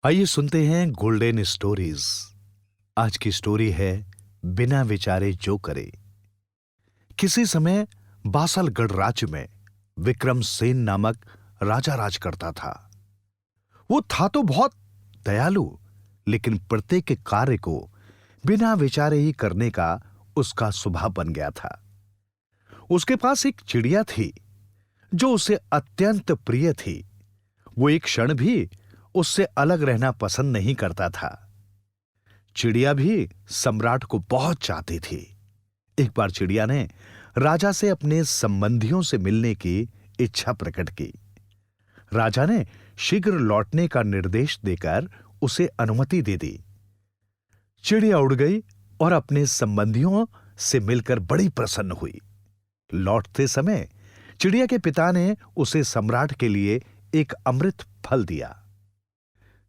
आइए सुनते हैं गोल्डन स्टोरीज। आज की स्टोरी है बिना विचारे जो करे। किसी समय बासलगढ़ राज्य में विक्रम सेन नामक राजा राज करता था। वो था तो बहुत दयालु, लेकिन प्रत्येक कार्य को बिना विचारे ही करने का उसका स्वभाव बन गया था। उसके पास एक चिड़िया थी जो उसे अत्यंत प्रिय थी। वो एक क्षण भी उससे अलग रहना पसंद नहीं करता था। चिड़िया भी सम्राट को बहुत चाहती थी। एक बार चिड़िया ने राजा से अपने संबंधियों से मिलने की इच्छा प्रकट की। राजा ने शीघ्र लौटने का निर्देश देकर उसे अनुमति दे दी। चिड़िया उड़ गई और अपने संबंधियों से मिलकर बड़ी प्रसन्न हुई। लौटते समय चिड़िया के पिता ने उसे सम्राट के लिए एक अमृत फल दिया।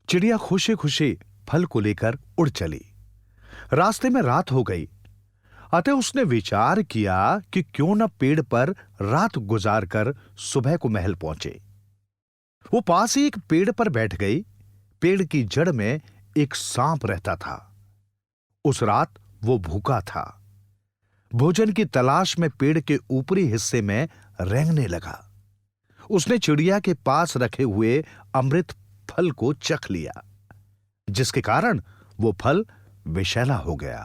चिड़िया खुशी खुशी फल को लेकर उड़ चली। रास्ते में रात हो गई, अतः उसने विचार किया कि क्यों न पेड़ पर रात गुजारकर सुबह को महल पहुंचे। वो पास ही एक पेड़ पर बैठ गई। पेड़ की जड़ में एक सांप रहता था। उस रात वो भूखा था। भोजन की तलाश में पेड़ के ऊपरी हिस्से में रेंगने लगा। उसने चिड़िया के पास रखे हुए अमृत फल को चख लिया, जिसके कारण वो फल विषैला हो गया।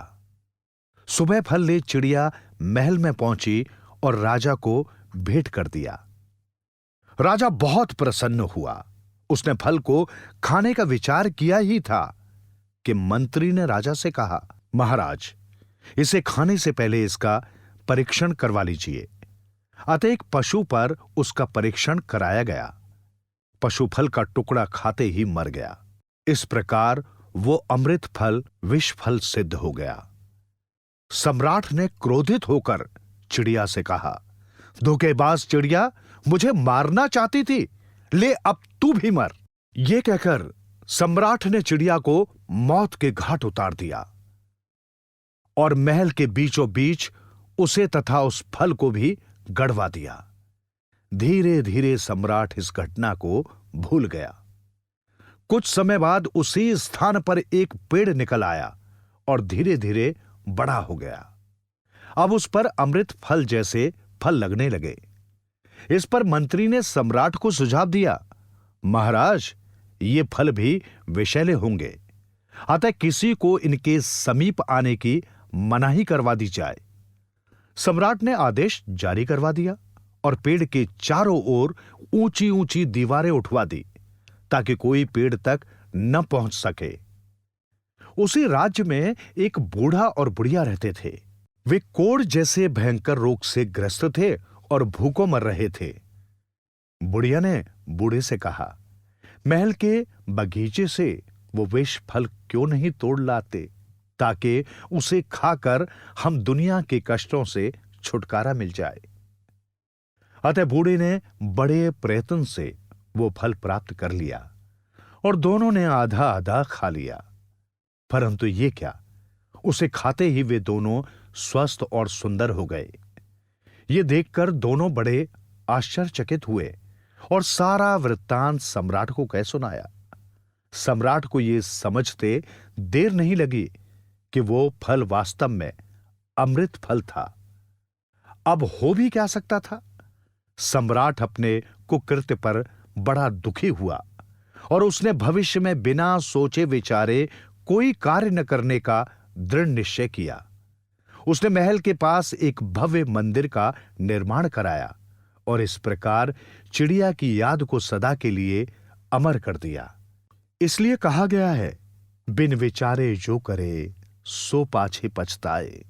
सुबह फल ले चिड़िया महल में पहुंची और राजा को भेंट कर दिया। राजा बहुत प्रसन्न हुआ। उसने फल को खाने का विचार किया ही था कि मंत्री ने राजा से कहा, महाराज, इसे खाने से पहले इसका परीक्षण करवा लीजिए। अतः एक पशु पर उसका परीक्षण कराया गया। पशु फल का टुकड़ा खाते ही मर गया। इस प्रकार वो अमृत फल विष फल सिद्ध हो गया। सम्राट ने क्रोधित होकर चिड़िया से कहा, धोखेबाज चिड़िया, मुझे मारना चाहती थी, ले अब तू भी मर। यह कहकर सम्राट ने चिड़िया को मौत के घाट उतार दिया और महल के बीचों बीच उसे तथा उस फल को भी गड़वा दिया। धीरे धीरे सम्राट इस घटना को भूल गया। कुछ समय बाद उसी स्थान पर एक पेड़ निकल आया और धीरे धीरे बड़ा हो गया। अब उस पर अमृत फल जैसे फल लगने लगे। इस पर मंत्री ने सम्राट को सुझाव दिया, महाराज, ये फल भी विषैले होंगे, अतः किसी को इनके समीप आने की मनाही करवा दी जाए। सम्राट ने आदेश जारी करवा दिया और पेड़ के चारों ओर ऊंची ऊंची दीवारें उठवा दी ताकि कोई पेड़ तक न पहुंच सके। उसी राज्य में एक बूढ़ा और बुढ़िया रहते थे। वे कोढ़ जैसे भयंकर रोग से ग्रस्त थे और भूखों मर रहे थे। बुढ़िया ने बूढ़े से कहा, महल के बगीचे से वो विष फल क्यों नहीं तोड़ लाते, ताकि उसे खाकर हम दुनिया के कष्टों से छुटकारा मिल जाए। अतः बूढ़े ने बड़े प्रयत्न से वो फल प्राप्त कर लिया और दोनों ने आधा आधा खा लिया। परंतु ये क्या, उसे खाते ही वे दोनों स्वस्थ और सुंदर हो गए। ये देखकर दोनों बड़े आश्चर्यचकित हुए और सारा वृत्तांत सम्राट को कह सुनाया। सम्राट को ये समझते देर नहीं लगी कि वो फल वास्तव में अमृत फल था। अब हो भी क्या सकता था। सम्राट अपने कुकृत्य पर बड़ा दुखी हुआ और उसने भविष्य में बिना सोचे विचारे कोई कार्य न करने का दृढ़ निश्चय किया। उसने महल के पास एक भव्य मंदिर का निर्माण कराया और इस प्रकार चिड़िया की याद को सदा के लिए अमर कर दिया। इसलिए कहा गया है, बिन विचारे जो करे सो पाछे पछताए।